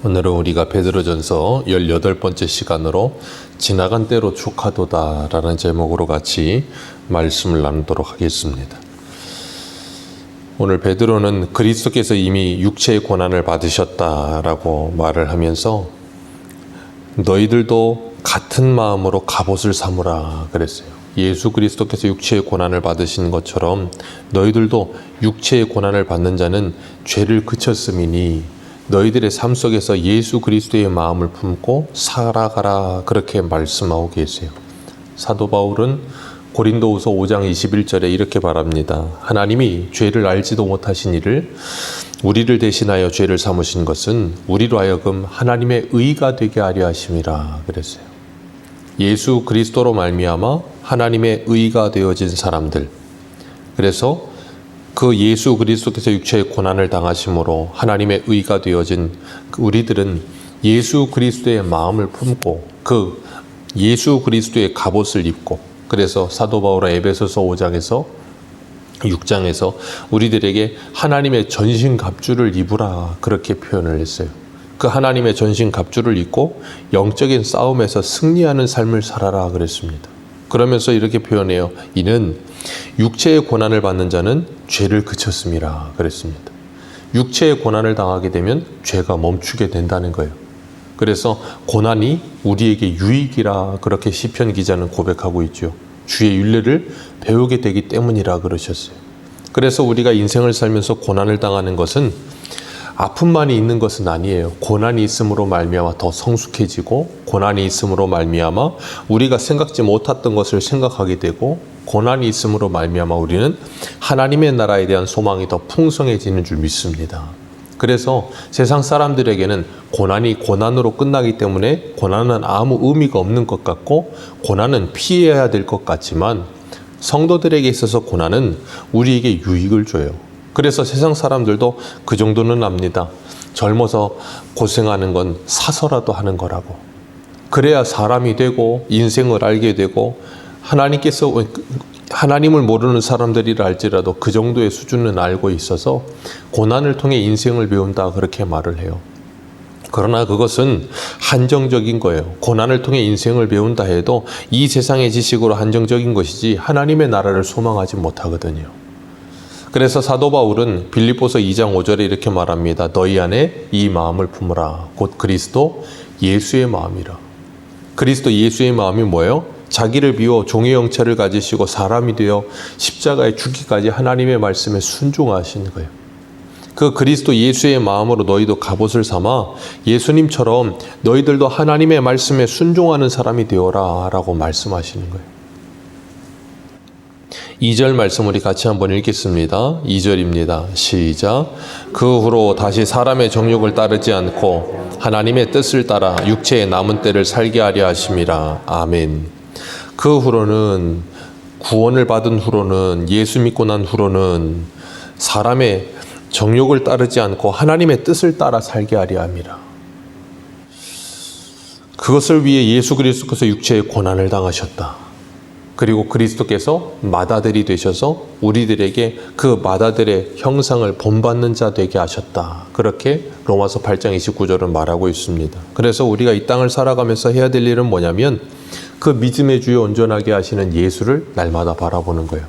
오늘은 우리가 베드로전서 18번째 시간으로 지나간 때로 축하도다 라는 제목으로 같이 말씀을 나누도록 하겠습니다. 오늘 베드로는 그리스도께서 이미 육체의 고난을 받으셨다라고 말을 하면서 너희들도 같은 마음으로 갑옷을 삼으라 그랬어요. 예수 그리스도께서 육체의 고난을 받으신 것처럼 너희들도 육체의 고난을 받는 자는 죄를 그쳤음이니 너희들의 삶 속에서 예수 그리스도의 마음을 품고 살아가라 그렇게 말씀하고 계세요. 사도 바울은 고린도후서 5장 21절에 이렇게 말합니다. 하나님이 죄를 알지도 못하신 이를 우리를 대신하여 죄를 삼으신 것은 우리로 하여금 하나님의 의가 되게 하려 하심이라 그랬어요. 예수 그리스도로 말미암아 하나님의 의가 되어진 사람들, 그래서 그 예수 그리스도께서 육체의 고난을 당하심으로 하나님의 의가 되어진 우리들은 예수 그리스도의 마음을 품고 그 예수 그리스도의 갑옷을 입고, 그래서 사도 바울은 에베소서 5장에서 6장에서 우리들에게 하나님의 전신 갑주를 입으라 그렇게 표현을 했어요. 그 하나님의 전신 갑주를 입고 영적인 싸움에서 승리하는 삶을 살아라 그랬습니다. 그러면서 이렇게 표현해요. 이는 육체의 고난을 받는 자는 죄를 그쳤음이라 그랬습니다. 육체의 고난을 당하게 되면 죄가 멈추게 된다는 거예요. 그래서 고난이 우리에게 유익이라 그렇게 시편 기자는 고백하고 있죠. 주의 윤례를 배우게 되기 때문이라 그러셨어요. 그래서 우리가 인생을 살면서 고난을 당하는 것은 아픔만이 있는 것은 아니에요. 고난이 있음으로 말미암아 더 성숙해지고, 고난이 있음으로 말미암아 우리가 생각지 못했던 것을 생각하게 되고, 고난이 있음으로 말미암아 우리는 하나님의 나라에 대한 소망이 더 풍성해지는 줄 믿습니다. 그래서 세상 사람들에게는 고난이 고난으로 끝나기 때문에 고난은 아무 의미가 없는 것 같고 고난은 피해야 될 것 같지만, 성도들에게 있어서 고난은 우리에게 유익을 줘요. 그래서 세상 사람들도 그 정도는 압니다. 젊어서 고생하는 건 사서라도 하는 거라고. 그래야 사람이 되고 인생을 알게 되고, 하나님을 모르는 사람들이라 할지라도 그 정도의 수준은 알고 있어서 고난을 통해 인생을 배운다 그렇게 말을 해요. 그러나 그것은 한정적인 거예요. 고난을 통해 인생을 배운다 해도 이 세상의 지식으로 한정적인 것이지 하나님의 나라를 소망하지 못하거든요. 그래서 사도 바울은 빌립보서 2장 5절에 이렇게 말합니다. 너희 안에 이 마음을 품으라. 곧 그리스도 예수의 마음이라. 그리스도 예수의 마음이 뭐예요? 자기를 비워 종의 형체를 가지시고 사람이 되어 십자가에 죽기까지 하나님의 말씀에 순종하신 거예요. 그 그리스도 예수의 마음으로 너희도 갑옷을 삼아 예수님처럼 너희들도 하나님의 말씀에 순종하는 사람이 되어라 라고 말씀하시는 거예요. 2절 말씀 우리 같이 한번 읽겠습니다. 2절입니다. 시작. 그 후로 다시 사람의 정욕을 따르지 않고 하나님의 뜻을 따라 육체의 남은 때를 살게 하려 하심이라. 아멘. 그 후로는, 구원을 받은 후로는, 예수 믿고 난 후로는 사람의 정욕을 따르지 않고 하나님의 뜻을 따라 살게 하려 함이라. 그것을 위해 예수 그리스도께서 육체의 고난을 당하셨다. 그리고 그리스도께서 맏아들이 되셔서 우리들에게 그 맏아들의 형상을 본받는 자 되게 하셨다. 그렇게 로마서 8장 29절은 말하고 있습니다. 그래서 우리가 이 땅을 살아가면서 해야 될 일은 뭐냐면 그 믿음의 주에 온전하게 하시는 예수를 날마다 바라보는 거예요.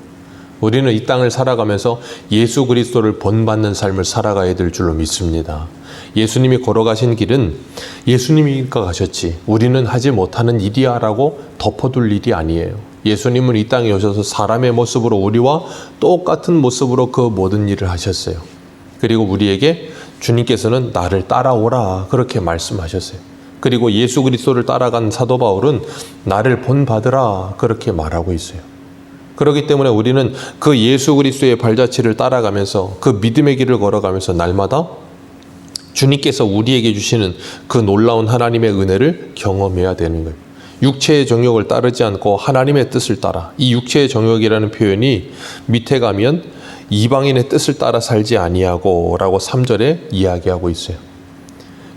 우리는 이 땅을 살아가면서 예수 그리스도를 본받는 삶을 살아가야 될 줄로 믿습니다. 예수님이 걸어가신 길은 예수님이니까 가셨지 우리는 하지 못하는 일이야 라고 덮어둘 일이 아니에요. 예수님은 이 땅에 오셔서 사람의 모습으로 우리와 똑같은 모습으로 그 모든 일을 하셨어요. 그리고 우리에게 주님께서는 나를 따라오라 그렇게 말씀하셨어요. 그리고 예수 그리스도를 따라간 사도 바울은 나를 본받으라 그렇게 말하고 있어요. 그렇기 때문에 우리는 그 예수 그리스도의 발자취를 따라가면서 그 믿음의 길을 걸어가면서 날마다 주님께서 우리에게 주시는 그 놀라운 하나님의 은혜를 경험해야 되는 거예요. 육체의 정욕을 따르지 않고 하나님의 뜻을 따라. 이 육체의 정욕이라는 표현이 밑에 가면 이방인의 뜻을 따라 살지 아니하고 라고 3절에 이야기하고 있어요.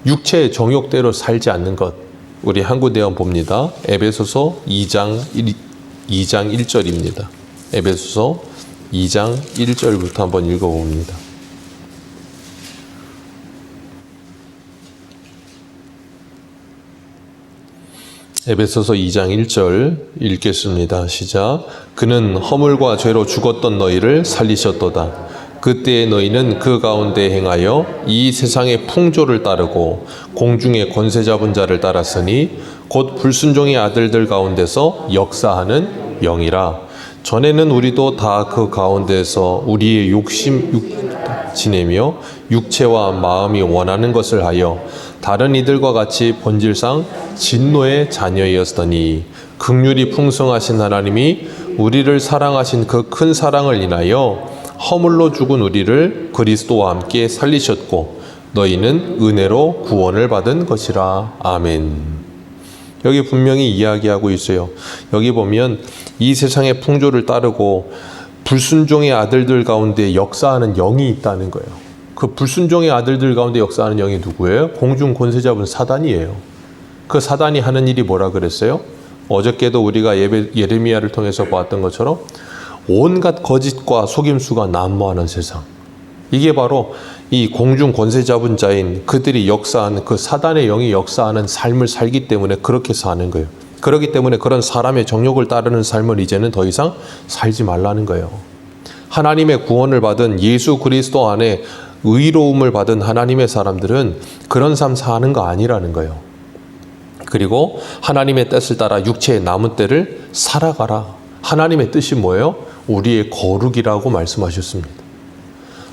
육체의 정욕대로 살지 않는 것. 우리 한국 내용 봅니다. 에베소서 2장 1절입니다. 에베소서 2장 1절부터 한번 읽어봅니다. 에베소서 2장 1절 읽겠습니다. 시작. 그는 허물과 죄로 죽었던 너희를 살리셨도다. 그때의 너희는 그 가운데 행하여 이 세상의 풍조를 따르고 공중의 권세 잡은 자를 따랐으니 곧 불순종의 아들들 가운데서 역사하는 영이라. 전에는 우리도 다 그 가운데서 우리의 지내며 육체와 마음이 원하는 것을 하여 다른 이들과 같이 본질상 진노의 자녀였으니 긍휼이 풍성하신 하나님이 우리를 사랑하신 그 큰 사랑을 인하여 허물로 죽은 우리를 그리스도와 함께 살리셨고 너희는 은혜로 구원을 받은 것이라. 아멘. 여기 분명히 이야기하고 있어요. 여기 보면 이 세상의 풍조를 따르고 불순종의 아들들 가운데 역사하는 영이 있다는 거예요. 그 불순종의 아들들 가운데 역사하는 영이 누구예요? 공중 권세 잡은 사단이에요. 그 사단이 하는 일이 뭐라 그랬어요? 어저께도 우리가 예레미야를 통해서 보았던 것처럼 온갖 거짓과 속임수가 난무하는 세상. 이게 바로 이 공중 권세 잡은 자인 그들이 역사하는 그 사단의 영이 역사하는 삶을 살기 때문에 그렇게 사는 거예요. 그렇기 때문에 그런 사람의 정욕을 따르는 삶을 이제는 더 이상 살지 말라는 거예요. 하나님의 구원을 받은 예수 그리스도 안에 의로움을 받은 하나님의 사람들은 그런 삶 사는 거 아니라는 거예요. 그리고 하나님의 뜻을 따라 육체의 남은 때를 살아가라. 하나님의 뜻이 뭐예요? 우리의 거룩이라고 말씀하셨습니다.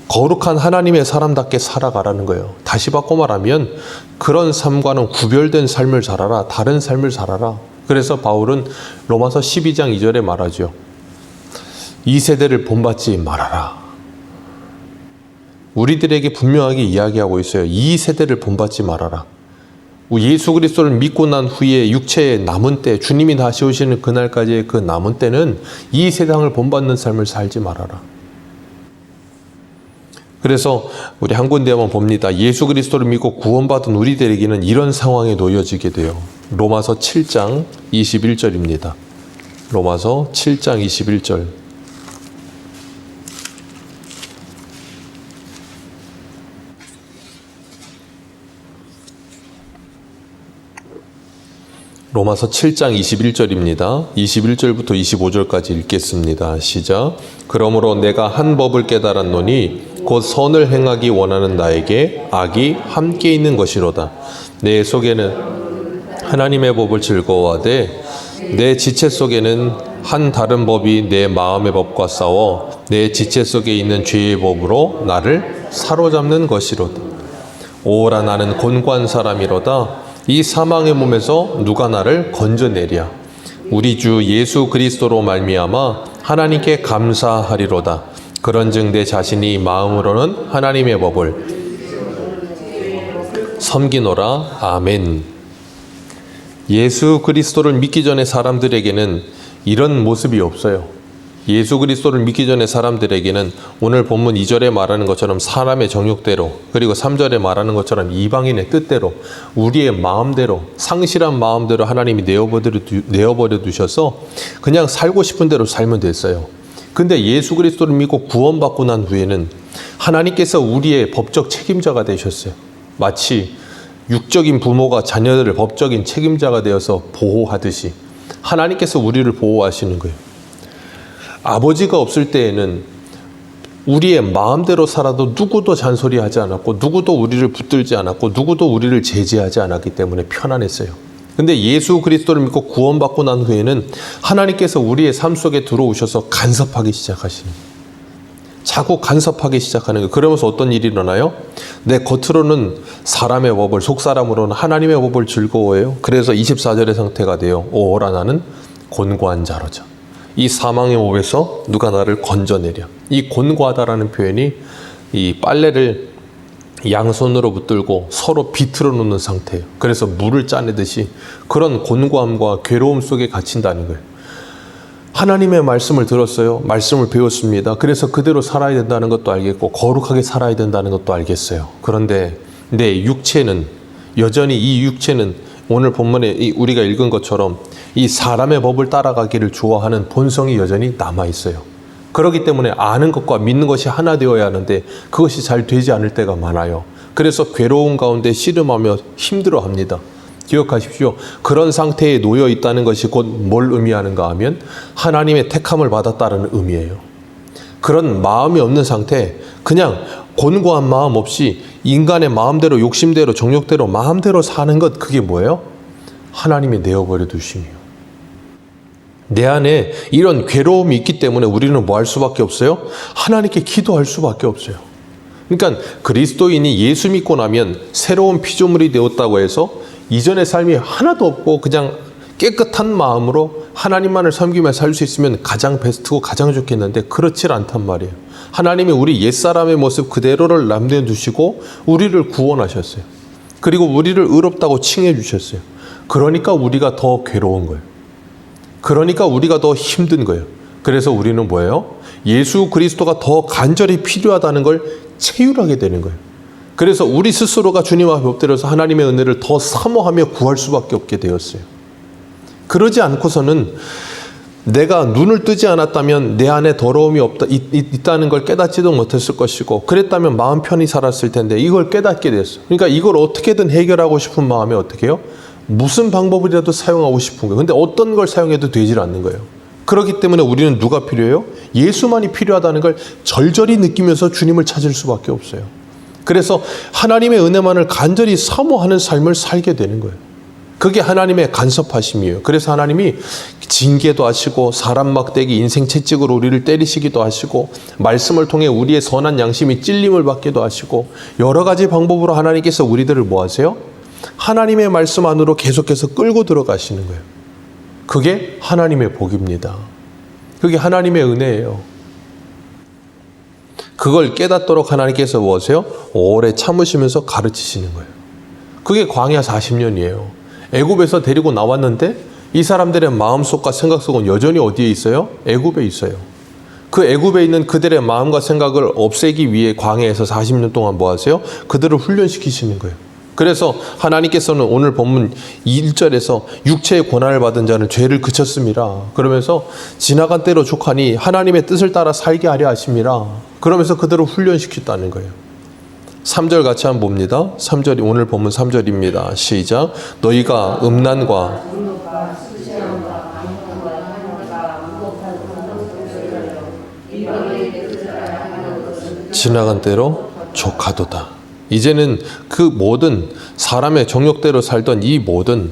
거룩한 하나님의 사람답게 살아가라는 거예요. 다시 바꿔 말하면 그런 삶과는 구별된 삶을 살아라. 다른 삶을 살아라. 그래서 바울은 로마서 12장 2절에 말하죠. 이 세대를 본받지 말아라. 우리들에게 분명하게 이야기하고 있어요. 이 세대를 본받지 말아라. 예수 그리스도를 믿고 난 후에 육체의 남은 때, 주님이 다시 오시는 그날까지의 그 남은 때는 이 세상을 본받는 삶을 살지 말아라. 그래서 우리 한 군데 한번 봅니다. 예수 그리스도를 믿고 구원받은 우리들에게는 이런 상황에 놓여지게 돼요. 로마서 7장 21절입니다. 로마서 7장 21절. 로마서 7장 21절입니다. 21절부터 25절까지 읽겠습니다. 시작. 그러므로 내가 한 법을 깨달았노니 곧 선을 행하기 원하는 나에게 악이 함께 있는 것이로다. 내 속에는 하나님의 법을 즐거워하되 내 지체 속에는 한 다른 법이 내 마음의 법과 싸워 내 지체 속에 있는 죄의 법으로 나를 사로잡는 것이로다. 오라 나는 곤고한 사람이로다. 이 사망의 몸에서 누가 나를 건져내랴. 우리 주 예수 그리스도로 말미암아 하나님께 감사하리로다. 그런즉 내 자신이 마음으로는 하나님의 법을 섬기노라. 아멘. 예수 그리스도를 믿기 전에 사람들에게는 이런 모습이 없어요. 예수 그리스도를 믿기 전에 사람들에게는 오늘 본문 2절에 말하는 것처럼 사람의 정욕대로, 그리고 3절에 말하는 것처럼 이방인의 뜻대로, 우리의 마음대로, 상실한 마음대로 하나님이 내어버려 두셔서 그냥 살고 싶은 대로 살면 됐어요. 근데 예수 그리스도를 믿고 구원받고 난 후에는 하나님께서 우리의 법적 책임자가 되셨어요. 마치 육적인 부모가 자녀들을 법적인 책임자가 되어서 보호하듯이 하나님께서 우리를 보호하시는 거예요. 아버지가 없을 때에는 우리의 마음대로 살아도 누구도 잔소리하지 않았고 누구도 우리를 붙들지 않았고 누구도 우리를 제지하지 않았기 때문에 편안했어요. 근데 예수 그리스도를 믿고 구원받고 난 후에는 하나님께서 우리의 삶 속에 들어오셔서 간섭하기 시작하시는 거예요. 자꾸 간섭하기 시작하는 거예요. 그러면서 어떤 일이 일어나요? 내 겉으로는 사람의 법을, 속사람으로는 하나님의 법을 즐거워해요. 그래서 24절의 상태가 돼요. 오라 나는 곤고한 자로자. 이 사망의 몸에서 누가 나를 건져내랴. 이 곤고하다라는 표현이 이 빨래를 양손으로 붙들고 서로 비틀어 놓는 상태예요. 그래서 물을 짜내듯이 그런 곤고함과 괴로움 속에 갇힌다는 거예요. 하나님의 말씀을 들었어요. 말씀을 배웠습니다. 그래서 그대로 살아야 된다는 것도 알겠고 거룩하게 살아야 된다는 것도 알겠어요. 그런데 내 육체는 여전히 이 육체는 오늘 본문에 우리가 읽은 것처럼 이 사람의 법을 따라가기를 좋아하는 본성이 여전히 남아있어요. 그렇기 때문에 아는 것과 믿는 것이 하나 되어야 하는데 그것이 잘 되지 않을 때가 많아요. 그래서 괴로운 가운데 씨름하며 힘들어합니다. 기억하십시오. 그런 상태에 놓여 있다는 것이 곧 뭘 의미하는가 하면 하나님의 택함을 받았다는 의미예요. 그런 마음이 없는 상태, 그냥 곤고한 마음 없이 인간의 마음대로, 욕심대로, 정욕대로, 마음대로 사는 것, 그게 뭐예요? 하나님이 내어버려 두심이에요. 내 안에 이런 괴로움이 있기 때문에 우리는 뭐 할 수밖에 없어요? 하나님께 기도할 수밖에 없어요. 그러니까 그리스도인이 예수 믿고 나면 새로운 피조물이 되었다고 해서 이전의 삶이 하나도 없고 그냥 깨끗한 마음으로 하나님만을 섬기며 살 수 있으면 가장 베스트고 가장 좋겠는데 그렇지 않단 말이에요. 하나님이 우리 옛사람의 모습 그대로를 남겨두시고 우리를 구원하셨어요. 그리고 우리를 의롭다고 칭해 주셨어요. 그러니까 우리가 더 괴로운 거예요. 그러니까 우리가 더 힘든 거예요. 그래서 우리는 뭐예요? 예수 그리스도가 더 간절히 필요하다는 걸 체휼하게 되는 거예요. 그래서 우리 스스로가 주님 앞에 엎드려서 하나님의 은혜를 더 사모하며 구할 수밖에 없게 되었어요. 그러지 않고서는 내가 눈을 뜨지 않았다면 내 안에 더러움이 있다는 걸 깨닫지도 못했을 것이고, 그랬다면 마음 편히 살았을 텐데 이걸 깨닫게 됐어요. 그러니까 이걸 어떻게든 해결하고 싶은 마음에 어떻게 해요? 무슨 방법이라도 사용하고 싶은 거예요. 근데 어떤 걸 사용해도 되질 않는 거예요. 그렇기 때문에 우리는 누가 필요해요? 예수만이 필요하다는 걸 절절히 느끼면서 주님을 찾을 수밖에 없어요. 그래서 하나님의 은혜만을 간절히 사모하는 삶을 살게 되는 거예요. 그게 하나님의 간섭하심이에요. 그래서 하나님이 징계도 하시고 사람 막대기 인생 채찍으로 우리를 때리시기도 하시고 말씀을 통해 우리의 선한 양심이 찔림을 받기도 하시고 여러 가지 방법으로 하나님께서 우리들을 뭐 하세요? 하나님의 말씀 안으로 계속해서 끌고 들어가시는 거예요. 그게 하나님의 복입니다. 그게 하나님의 은혜예요. 그걸 깨닫도록 하나님께서 무엇이요? 오래 참으시면서 가르치시는 거예요. 그게 광야 40년이에요. 애굽에서 데리고 나왔는데 이 사람들의 마음속과 생각 속은 여전히 어디에 있어요? 애굽에 있어요. 그 애굽에 있는 그들의 마음과 생각을 없애기 위해 광야에서 40년 동안 뭐 하세요? 그들을 훈련시키시는 거예요. 그래서 하나님께서는 오늘 본문 1절에서 육체의 고난을 받은 자는 죄를 그쳤음이라 그러면서 지나간 때로 족하니 하나님의 뜻을 따라 살게 하려 하심이라 그러면서 그들을 훈련시켰다는 거예요. 3절 같이 한번 봅니다. 3절이 오늘 본문 3절입니다. 시작. 너희가 음란과 지나간 때로 족하도다. 이제는 그 모든 사람의 정욕대로 살던 이 모든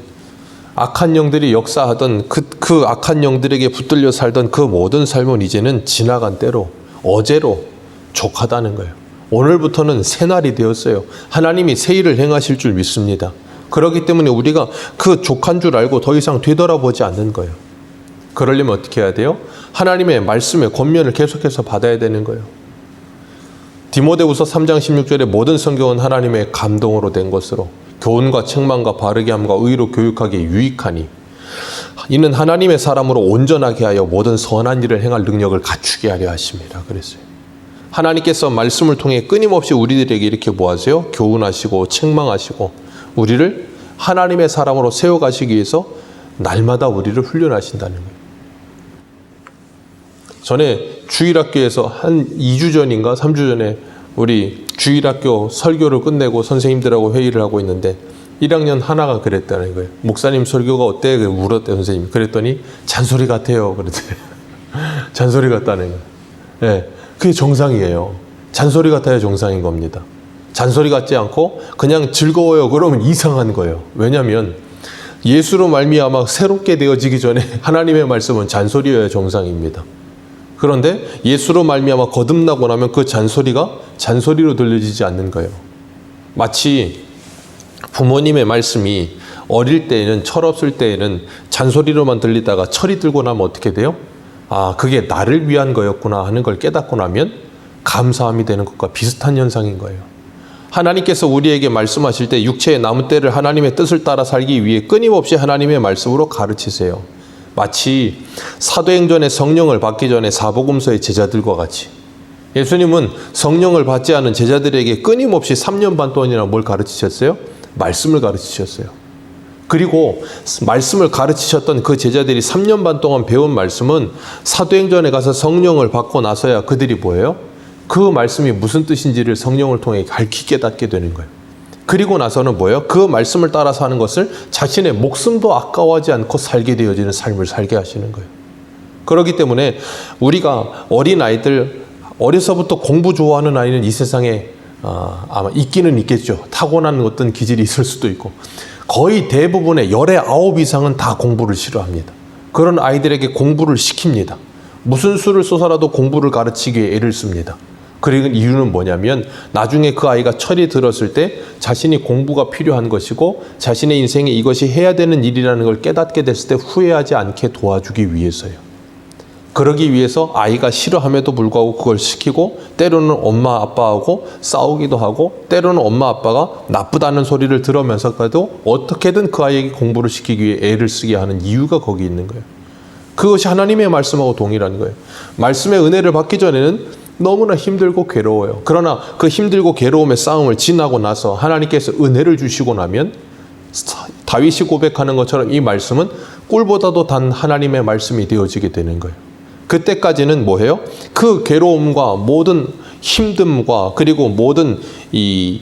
악한 영들이 역사하던 그 악한 영들에게 붙들려 살던 그 모든 삶은 이제는 지나간 때로 어제로 족하다는 거예요. 오늘부터는 새 날이 되었어요. 하나님이 새 일을 행하실 줄 믿습니다. 그렇기 때문에 우리가 그 족한 줄 알고 더 이상 되돌아보지 않는 거예요. 그러려면 어떻게 해야 돼요? 하나님의 말씀의 권면을 계속해서 받아야 되는 거예요. 디모데후서 3장 16절에 모든 성경은 하나님의 감동으로 된 것으로 교훈과 책망과 바르게 함과 의로 교육하기에 유익하니 이는 하나님의 사람으로 온전하게 하여 모든 선한 일을 행할 능력을 갖추게 하려 하심이라 그랬어요. 하나님께서 말씀을 통해 끊임없이 우리들에게 이렇게 뭐 하세요? 교훈하시고 책망하시고 우리를 하나님의 사람으로 세워가시기 위해서 날마다 우리를 훈련하신다는 거예요. 전에 주일학교에서 한 2주 전인가 3주 전에 우리 주일학교 설교를 끝내고 선생님들하고 회의를 하고 있는데 1학년 하나가 그랬다는 거예요. 목사님 설교가 어때? 물었대 선생님이. 그랬더니 잔소리 같아요. 그랬대요. 잔소리 같다는 거예요. 네, 그게 정상이에요. 잔소리 같아야 정상인 겁니다. 잔소리 같지 않고 그냥 즐거워요. 그러면 이상한 거예요. 왜냐하면 예수로 말미암아 새롭게 되어지기 전에 하나님의 말씀은 잔소리여야 정상입니다. 그런데 예수로 말미암아 거듭나고 나면 그 잔소리가 잔소리로 들려지지 않는 거예요. 마치 부모님의 말씀이 어릴 때에는 철없을 때에는 잔소리로만 들리다가 철이 들고 나면 어떻게 돼요? 아, 그게 나를 위한 거였구나 하는 걸 깨닫고 나면 감사함이 되는 것과 비슷한 현상인 거예요. 하나님께서 우리에게 말씀하실 때 육체의 남은 때를 하나님의 뜻을 따라 살기 위해 끊임없이 하나님의 말씀으로 가르치세요. 마치 사도행전에 성령을 받기 전에 사복음서의 제자들과 같이 예수님은 성령을 받지 않은 제자들에게 끊임없이 3년 반 동안이나 뭘 가르치셨어요? 말씀을 가르치셨어요. 그리고 말씀을 가르치셨던 그 제자들이 3년 반 동안 배운 말씀은 사도행전에 가서 성령을 받고 나서야 그들이 뭐예요? 그 말씀이 무슨 뜻인지를 성령을 통해 밝히 깨닫게 되는 거예요. 그리고 나서는 뭐예요? 그 말씀을 따라서 하는 것을 자신의 목숨도 아까워하지 않고 살게 되어지는 삶을 살게 하시는 거예요. 그렇기 때문에 우리가 어린 아이들, 어려서부터 공부 좋아하는 아이는 이 세상에 아마 있기는 있겠죠. 타고난 어떤 기질이 있을 수도 있고, 거의 대부분의 19 이상은 다 공부를 싫어합니다. 그런 아이들에게 공부를 시킵니다. 무슨 수를 써서라도 공부를 가르치기 위해 애를 씁니다. 그리고 이유는 뭐냐면 나중에 그 아이가 철이 들었을 때 자신이 공부가 필요한 것이고 자신의 인생에 이것이 해야 되는 일이라는 걸 깨닫게 됐을 때 후회하지 않게 도와주기 위해서요. 그러기 위해서 아이가 싫어함에도 불구하고 그걸 시키고, 때로는 엄마 아빠하고 싸우기도 하고, 때로는 엄마 아빠가 나쁘다는 소리를 들으면서까지도 어떻게든 그 아이에게 공부를 시키기 위해 애를 쓰게 하는 이유가 거기 있는 거예요. 그것이 하나님의 말씀하고 동일한 거예요. 말씀의 은혜를 받기 전에는 너무나 힘들고 괴로워요. 그러나 그 힘들고 괴로움의 싸움을 지나고 나서 하나님께서 은혜를 주시고 나면 다윗이 고백하는 것처럼 이 말씀은 꿀보다도 단 하나님의 말씀이 되어지게 되는 거예요. 그때까지는 뭐예요? 그 괴로움과 모든 힘듦과 그리고 모든 이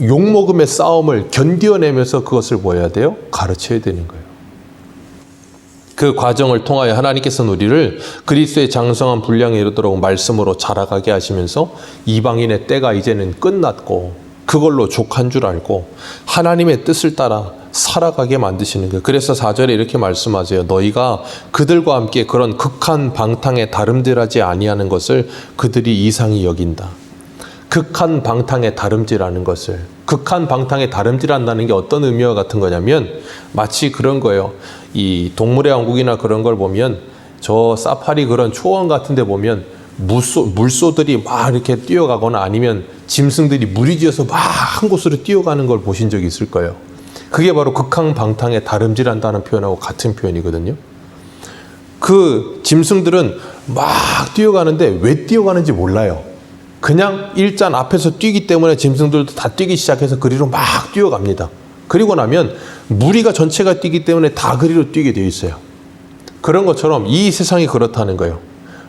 욕먹음의 싸움을 견뎌내면서 그것을 뭐 해야 돼요? 가르쳐야 되는 거예요. 그 과정을 통하여 하나님께서는 우리를 그리스도의 장성한 분량에 이르도록 말씀으로 자라가게 하시면서 이방인의 때가 이제는 끝났고 그걸로 족한 줄 알고 하나님의 뜻을 따라 살아가게 만드시는 거예요. 그래서 4절에 이렇게 말씀하세요. 너희가 그들과 함께 그런 극한 방탕에 다름질하지 아니하는 것을 그들이 이상히 여긴다. 극한 방탕에 다름질하는 것을, 극한 방탕에 다름질한다는 게 어떤 의미와 같은 거냐면 마치 그런 거예요. 이 동물의 왕국이나 그런 걸 보면 저 사파리 그런 초원 같은 데 보면 물소들이 막 이렇게 뛰어가거나 아니면 짐승들이 무리지어서 막 한 곳으로 뛰어가는 걸 보신 적이 있을 거예요. 그게 바로 극한 방탕에 다름질한다는 표현하고 같은 표현이거든요. 그 짐승들은 막 뛰어가는데 왜 뛰어가는지 몰라요. 그냥 일단 앞에서 뛰기 때문에 짐승들도 다 뛰기 시작해서 그리로 막 뛰어갑니다. 그리고 나면 무리가 전체가 뛰기 때문에 다 그리로 뛰게 되어 있어요. 그런 것처럼 이 세상이 그렇다는 거예요.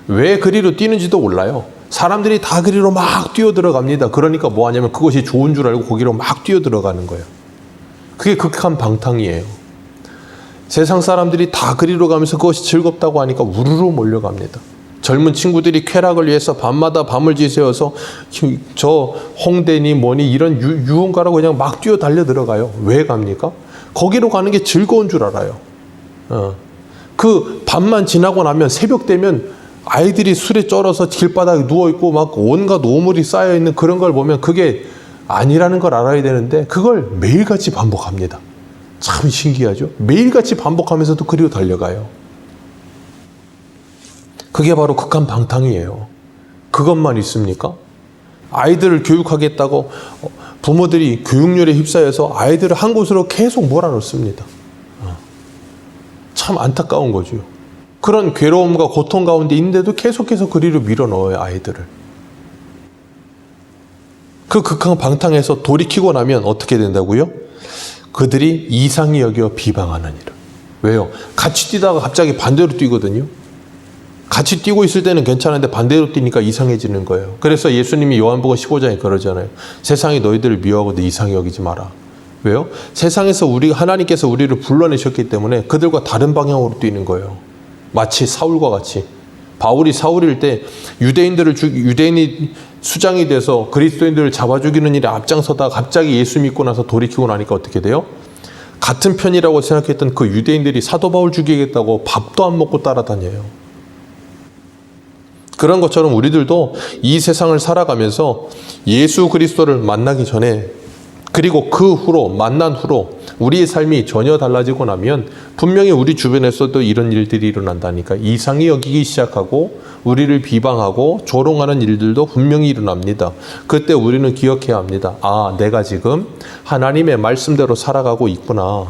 왜 그리로 뛰는지도 몰라요. 사람들이 다 그리로 막 뛰어 들어갑니다. 그러니까 뭐 하냐면 그것이 좋은 줄 알고 거기로 막 뛰어 들어가는 거예요. 그게 극한 방탕이에요. 세상 사람들이 다 그리로 가면서 그것이 즐겁다고 하니까 우르르 몰려갑니다. 젊은 친구들이 쾌락을 위해서 밤마다 밤을 지새워서 저 홍대니 뭐니 이런 유흥가라고 그냥 막 뛰어 달려 들어가요. 왜 갑니까? 거기로 가는 게 즐거운 줄 알아요. 그 밤만 지나고 나면 새벽 되면 아이들이 술에 쩔어서 길바닥에 누워있고 막 온갖 오물이 쌓여있는 그런 걸 보면 그게 아니라는 걸 알아야 되는데 그걸 매일같이 반복합니다. 참 신기하죠? 매일같이 반복하면서도 그리로 달려가요. 그게 바로 극한 방탕이에요. 그것만 있습니까? 아이들을 교육하겠다고 부모들이 교육열에 휩싸여서 아이들을 한 곳으로 계속 몰아넣습니다. 참 안타까운 거죠. 그런 괴로움과 고통 가운데 있는데도 계속해서 그리로 밀어넣어요, 아이들을. 그 극한 방탕에서 돌이키고 나면 어떻게 된다고요? 그들이 이상히 여겨 비방하느니라. 왜요? 같이 뛰다가 갑자기 반대로 뛰거든요. 같이 뛰고 있을 때는 괜찮은데 반대로 뛰니까 이상해지는 거예요. 그래서 예수님이 요한복음 15장에 그러잖아요. 세상이 너희들을 미워하고도 이상히 여기지 마라. 왜요? 세상에서 하나님께서 우리를 불러내셨기 때문에 그들과 다른 방향으로 뛰는 거예요. 마치 사울과 같이. 바울이 사울일 때 유대인이 수장이 돼서 그리스도인들을 잡아 죽이는 일에 앞장서다가 갑자기 예수 믿고 나서 돌이키고 나니까 어떻게 돼요? 같은 편이라고 생각했던 그 유대인들이 사도 바울 죽이겠다고 밥도 안 먹고 따라다녀요. 그런 것처럼 우리들도 이 세상을 살아가면서 예수 그리스도를 만나기 전에 그리고 그 후로 만난 후로 우리의 삶이 전혀 달라지고 나면 분명히 우리 주변에서도 이런 일들이 일어난다니까. 이상히 여기기 시작하고 우리를 비방하고 조롱하는 일들도 분명히 일어납니다. 그때 우리는 기억해야 합니다. 아, 내가 지금 하나님의 말씀대로 살아가고 있구나.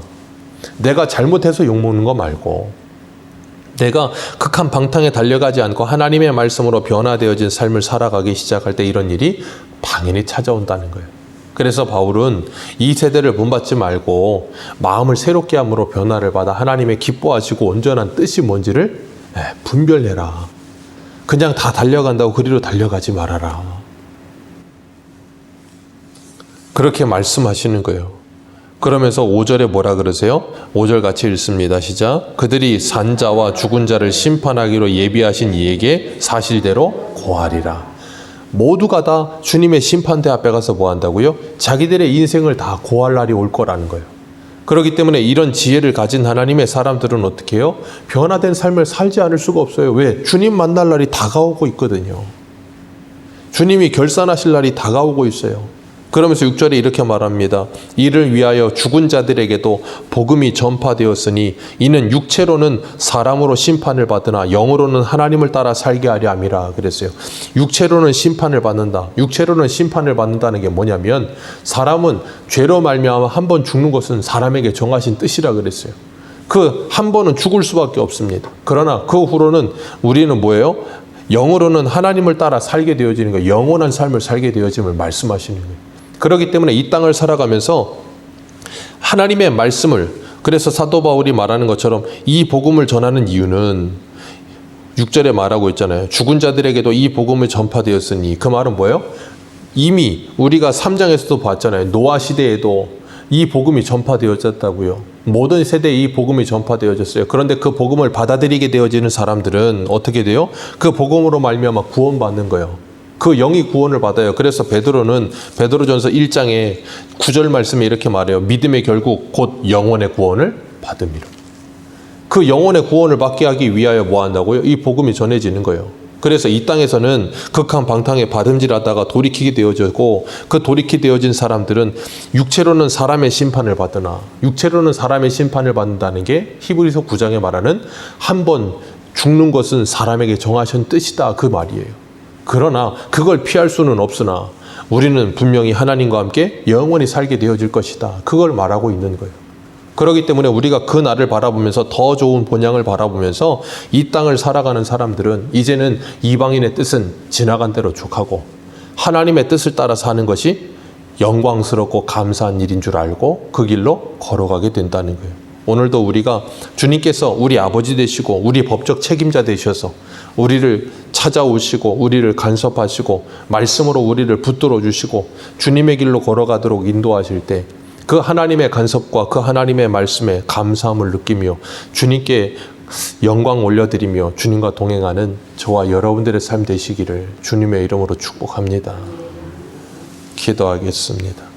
내가 잘못해서 욕먹는 거 말고 내가 극한 방탕에 달려가지 않고 하나님의 말씀으로 변화되어진 삶을 살아가기 시작할 때 이런 일이 당연히 찾아온다는 거예요. 그래서 바울은 이 세대를 본받지 말고 마음을 새롭게 함으로 변화를 받아 하나님의 기뻐하시고 온전한 뜻이 뭔지를 분별해라. 그냥 다 달려간다고 그리로 달려가지 말아라. 그렇게 말씀하시는 거예요. 그러면서 5절에 뭐라 그러세요? 5절 같이 읽습니다. 시작. 그들이 산자와 죽은 자를 심판하기로 예비하신 이에게 사실대로 고하리라. 모두가 다 주님의 심판대 앞에 가서 뭐 한다고요? 자기들의 인생을 다 고할 날이 올 거라는 거예요. 그렇기 때문에 이런 지혜를 가진 하나님의 사람들은 어떻게 해요? 변화된 삶을 살지 않을 수가 없어요. 왜? 주님 만날 날이 다가오고 있거든요. 주님이 결산하실 날이 다가오고 있어요. 그러면서 6절에 이렇게 말합니다. 이를 위하여 죽은 자들에게도 복음이 전파되었으니 이는 육체로는 사람으로 심판을 받으나 영으로는 하나님을 따라 살게 하려 함이라 그랬어요. 육체로는 심판을 받는다. 육체로는 심판을 받는다는 게 뭐냐면 사람은 죄로 말미암아 한 번 죽는 것은 사람에게 정하신 뜻이라 그랬어요. 그 한 번은 죽을 수밖에 없습니다. 그러나 그 후로는 우리는 뭐예요? 영으로는 하나님을 따라 살게 되어지는 거예요. 영원한 삶을 살게 되어짐을 말씀하시는 거예요. 그렇기 때문에 이 땅을 살아가면서 하나님의 말씀을, 그래서 사도 바울이 말하는 것처럼 이 복음을 전하는 이유는 6절에 말하고 있잖아요. 죽은 자들에게도 이 복음을 전파되었으니, 그 말은 뭐예요? 이미 우리가 3장에서도 봤잖아요. 노아 시대에도 이 복음이 전파되어졌다고요. 모든 세대에 이 복음이 전파되어졌어요. 그런데 그 복음을 받아들이게 되어지는 사람들은 어떻게 돼요? 그 복음으로 말미암아 구원받는 거예요. 그 영이 구원을 받아요. 그래서 베드로는 베드로전서 1장에 9절 말씀에 이렇게 말해요. 믿음의 결국 곧 영혼의 구원을 받음이라. 그 영혼의 구원을 받게 하기 위하여 뭐 한다고요? 이 복음이 전해지는 거예요. 그래서 이 땅에서는 극한 방탕에 바름질하다가 돌이키게 되어졌고, 그 돌이키게 되어진 사람들은 육체로는 사람의 심판을 받으나, 육체로는 사람의 심판을 받는다는 게 히브리서 9장에 말하는 한 번 죽는 것은 사람에게 정하신 뜻이다, 그 말이에요. 그러나 그걸 피할 수는 없으나 우리는 분명히 하나님과 함께 영원히 살게 되어질 것이다, 그걸 말하고 있는 거예요. 그렇기 때문에 우리가 그 날을 바라보면서 더 좋은 본향을 바라보면서 이 땅을 살아가는 사람들은 이제는 이방인의 뜻은 지나간 대로 족하고 하나님의 뜻을 따라 사는 것이 영광스럽고 감사한 일인 줄 알고 그 길로 걸어가게 된다는 거예요. 오늘도 우리가 주님께서 우리 아버지 되시고 우리 법적 책임자 되셔서 우리를 찾아오시고 우리를 간섭하시고 말씀으로 우리를 붙들어 주시고 주님의 길로 걸어가도록 인도하실 때 그 하나님의 간섭과 그 하나님의 말씀에 감사함을 느끼며 주님께 영광 올려드리며 주님과 동행하는 저와 여러분들의 삶 되시기를 주님의 이름으로 축복합니다. 기도하겠습니다.